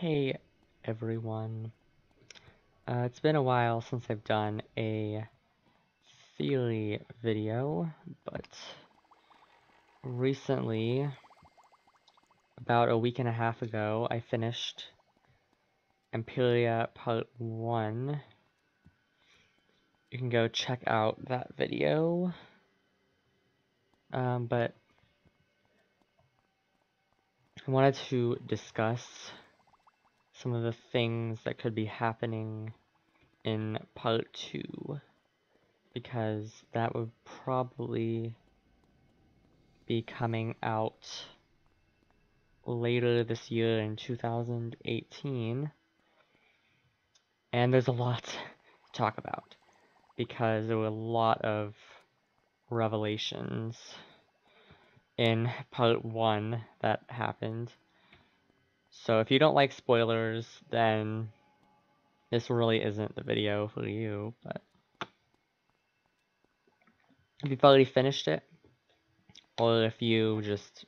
Hey everyone. It's been a while since I've done a theory video, but recently, about a week and a half ago, I finished Empyrea Part 1. You can go check out that video. But I wanted to discuss some of the things that could be happening in Part 2, because that would probably be coming out later this year in 2018, and there's a lot to talk about because there were a lot of revelations in part 1 that happened. So if you don't like spoilers, then this really isn't the video for you. But if you've already finished it, or if you just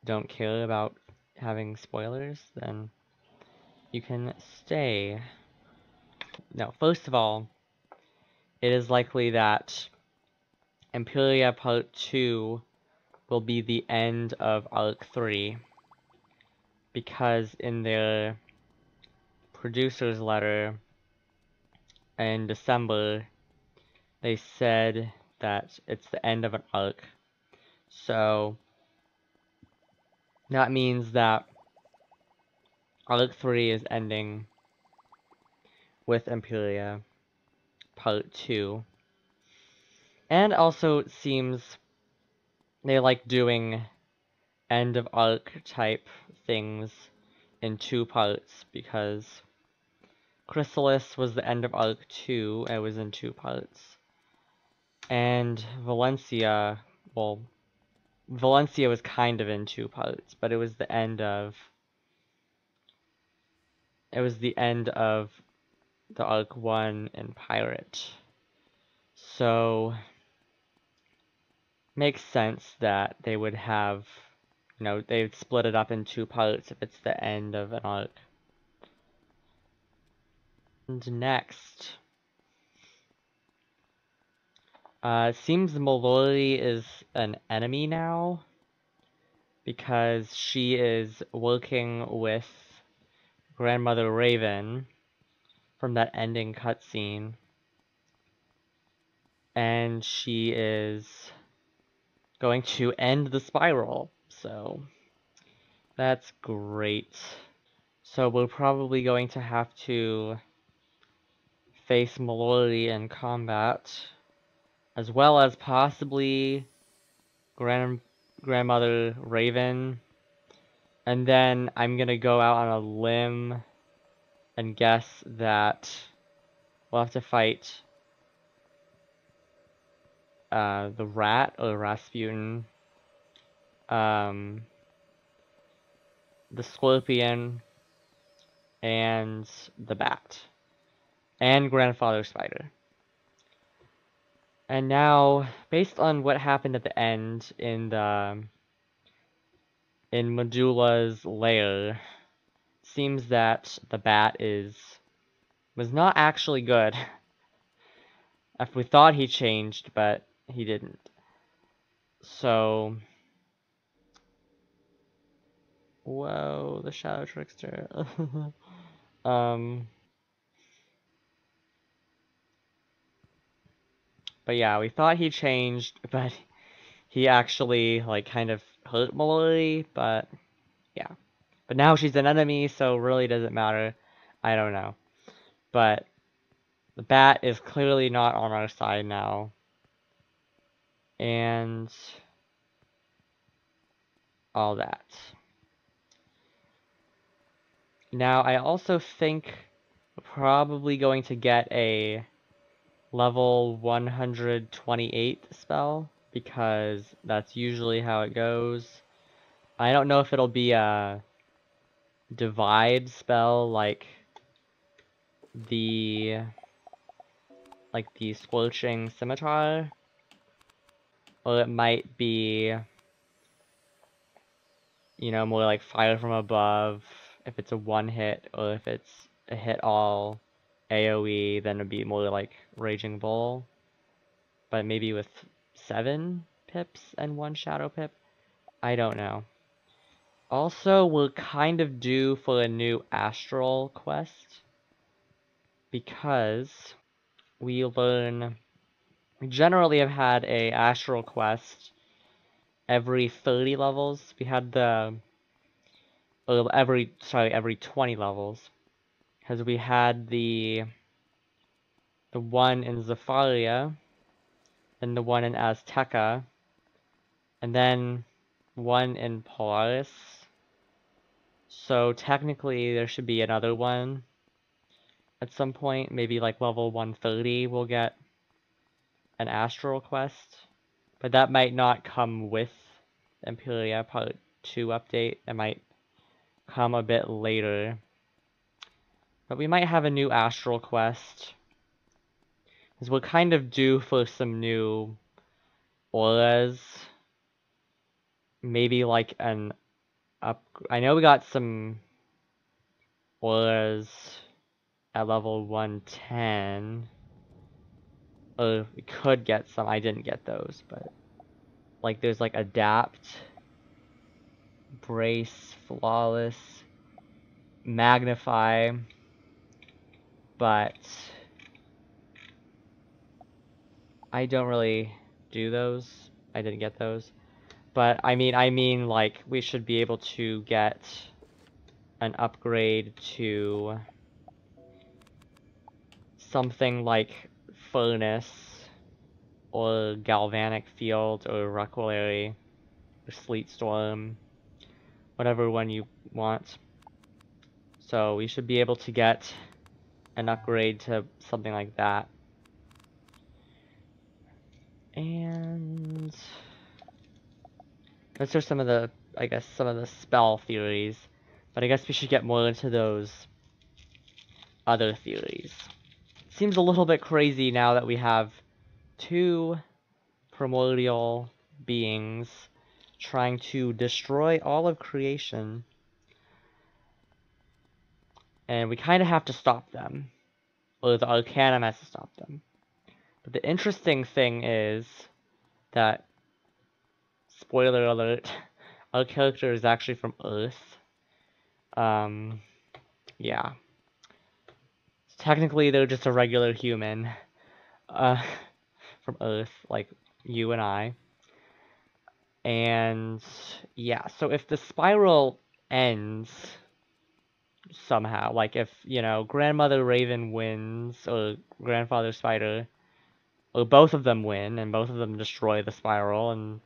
don't care about having spoilers, then you can stay. Now, first of all, it is likely that Empyrea Part 2 will be the end of Arc 3, because in their producer's letter in December, they said that it's the end of an arc. So that means that Arc 3 is ending with Empyrea Part 2. And also it seems they like doing end of arc type things in 2 parts, because Chrysalis was the end of Arc 2, it was in 2 parts. And Valencia, well, Valencia was kind of in 2 parts, but it was the end of the Arc 1 in Pirate. So makes sense that they would have, they would split it up in 2 parts if it's the end of an arc. And next, it seems Mallory is an enemy now, because she is working with Grandmother Raven from that ending cutscene, and she is going to end the spiral, so that's great. So we're probably going to have to face Mallory in combat, as well as possibly Grandmother Raven. And then I'm gonna go out on a limb and guess that we'll have to fight the rat, or Rasputin, the scorpion, and the bat, and Grandfather Spider. And now, based on what happened at the end in Medulla's lair, seems that the bat was not actually good. If we thought he changed, but he didn't. So, whoa, the Shadow Trickster. But yeah, we thought he changed, but he actually, like, kind of hurt Mallory, but yeah. But now she's an enemy, so really doesn't matter. I don't know. But the bat is clearly not on our side now. And all that. Now, I also think we're probably going to get a level 128 spell, because that's usually how it goes. I don't know if it'll be a divide spell like the Scorching Scimitar, or it might be, more like Fire from Above, if it's a one hit, or if it's a hit all AoE, then it'd be more like Raging Bull. But maybe with 7 pips and 1 Shadow Pip? I don't know. Also, we're kind of due for a new Astral quest, because we generally have had a Astral quest every 30 levels. We had every 20 levels, because we had the one in Zafaria, and the one in Azteca, and then one in Polaris. So technically there should be another one at some point, maybe like level 130 we'll get an Astral quest, but that might not come with Empyrea Part 2 update. It might come a bit later. But we might have a new Astral quest, because we're kind of due for some new auras. Maybe like an I know we got some auras at level 110. Or we could get some. I didn't get those, but like there's like Adapt, Brace, Flawless, Magnify, but I don't really do those. I didn't get those. But I mean like we should be able to get an upgrade to something like Furnace or Galvanic Field or Ruckwary or Sleet Storm, whatever one you want. So we should be able to get an upgrade to something like that. And those are some of the, I guess, some of the spell theories. But I guess we should get more into those other theories. Seems a little bit crazy now that we have 2 primordial beings trying to destroy all of creation. And we kind of have to stop them. Or the Arcanum has to stop them. But the interesting thing is that, spoiler alert, our character is actually from Earth. Yeah. So technically, they're just a regular human. From Earth, like you and I. And yeah, so if the spiral ends somehow, like if, you know, Grandmother Raven wins, or Grandfather Spider, or both of them win, and both of them destroy the spiral, and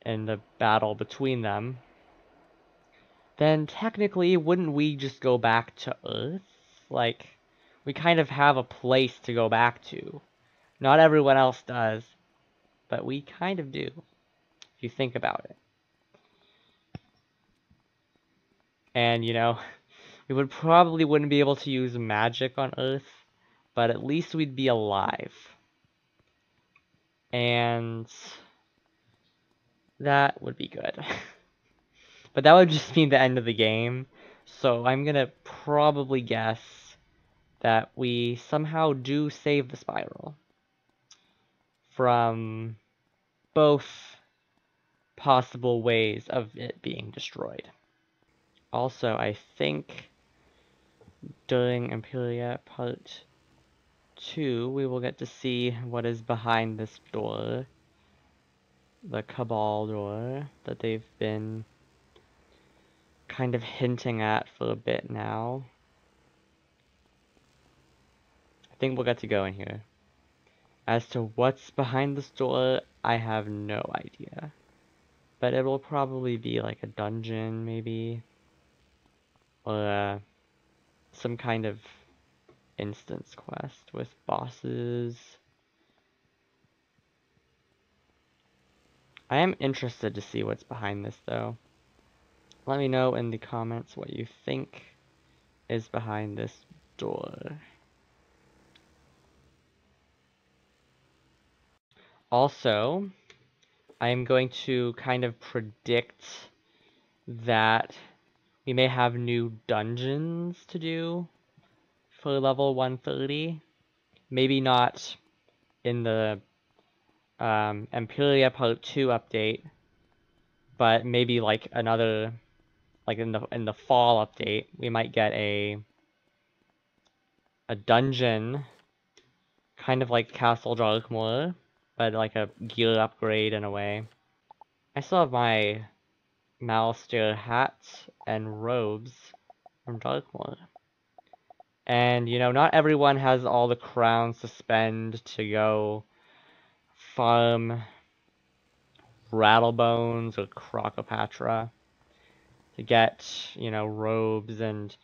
in the battle between them, then technically, wouldn't we just go back to Earth? Like, we kind of have a place to go back to. Not everyone else does, but we kind of do, if you think about it. And, you know, we wouldn't be able to use magic on Earth, but at least we'd be alive. And that would be good. But that would just mean the end of the game. So I'm gonna probably guess that we somehow do save the spiral from both possible ways of it being destroyed. Also, I think during Empyrea Part 2, we will get to see what is behind this door. The Cabal door that they've been kind of hinting at for a bit now. I think we'll get to go in here. As to what's behind this door, I have no idea. But it will probably be like a dungeon, maybe. Or some kind of instance quest with bosses. I am interested to see what's behind this, though. Let me know in the comments what you think is behind this door. Also, I am going to kind of predict that we may have new dungeons to do for level 130. Maybe not in the Empyrea Part 2 update, but maybe like another, like in the fall update, we might get a dungeon, kind of like Castle Darkmoor, but like a gear upgrade in a way. I still have my Malster hat and robes from Darkmoor. And, you know, not everyone has all the crowns to spend to go farm Rattlebones or Crocopatra to get, you know, robes and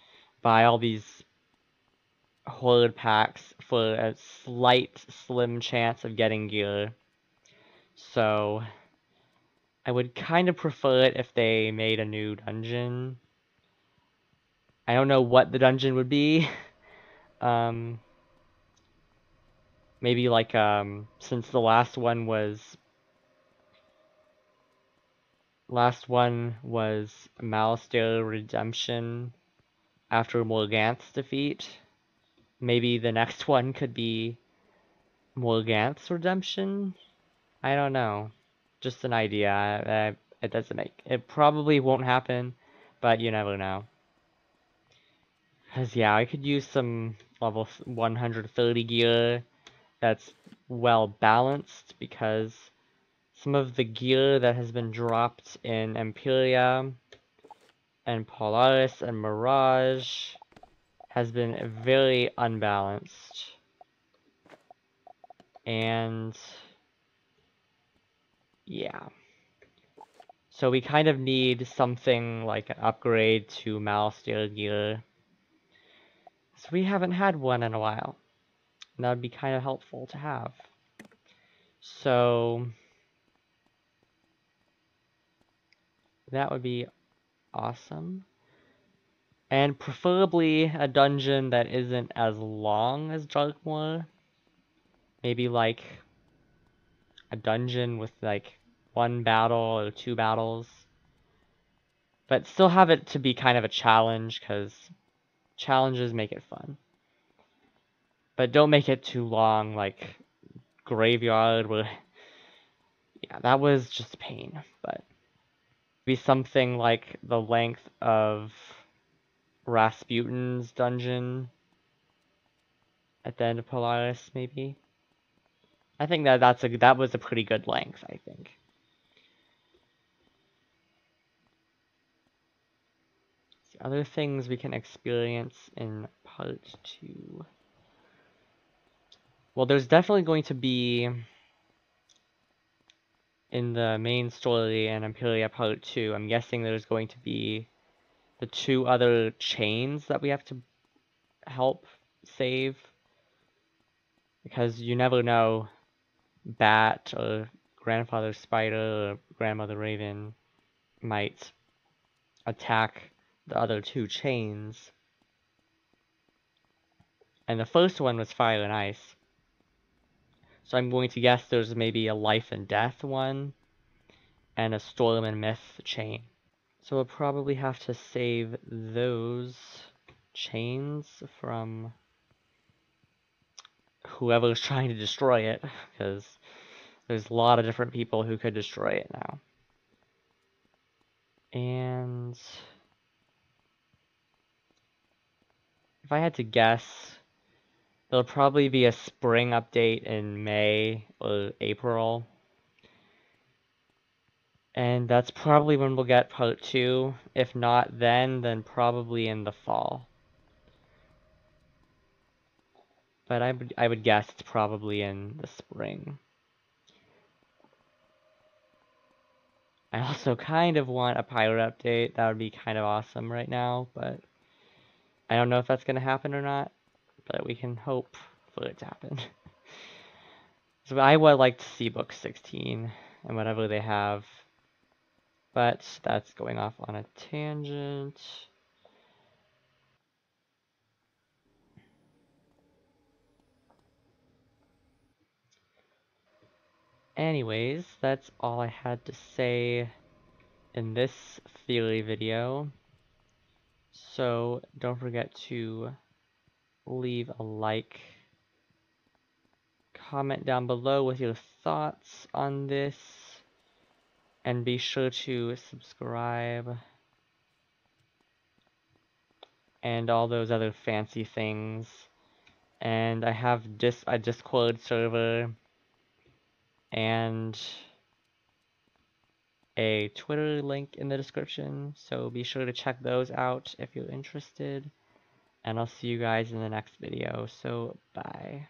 buy all these horde packs for a slight, slim chance of getting gear. So, I would kind of prefer it if they made a new dungeon. I don't know what the dungeon would be. Maybe like, since the last one was Malster Redemption after Morganth's defeat. Maybe the next one could be Morganth's Redemption? I don't know. Just an idea. It doesn't make... It probably won't happen, but you never know. Because, yeah, I could use some level 130 gear that's well balanced, because some of the gear that has been dropped in Empyrea and Polaris and Mirage has been very unbalanced. And yeah. So we kind of need something like an upgrade to Malsteel gear. So we haven't had one in a while. And that would be kind of helpful to have. So that would be awesome. And preferably a dungeon that isn't as long as Darkmoor. Maybe like a dungeon with like 1 battle or 2 battles. But still have it to be kind of a challenge, because challenges make it fun. But don't make it too long, like Graveyard, where... Yeah, that was just pain, but... Be something like the length of Rasputin's dungeon at the end of Polaris, maybe? I think that was a pretty good length, I think. The other things we can experience in Part 2. Well, there's definitely going to be, in the main story and Empyrea Part 2, I'm guessing there's going to be the 2 other chains that we have to help save. Because you never know, Bat or Grandfather Spider or Grandmother Raven might attack the other 2 chains. And the first one was Fire and Ice. So I'm going to guess there's maybe a Life and Death one, and a Storm and Myth chain. So we'll probably have to save those chains from whoever's trying to destroy it, because there's a lot of different people who could destroy it now. And if I had to guess, there'll probably be a spring update in May or April. And that's probably when we'll get Part 2. If not then probably in the fall. But I would guess it's probably in the spring. I also kind of want a pirate update. That would be kind of awesome right now, but I don't know if that's going to happen or not. But we can hope for it to happen. So I would like to see book 16 and whatever they have. But that's going off on a tangent. Anyways, that's all I had to say in this theory video. So don't forget to leave a like, comment down below with your thoughts on this, and be sure to subscribe and all those other fancy things. And I have a Discord server and a Twitter link in the description, so be sure to check those out if you're interested. And I'll see you guys in the next video, so bye.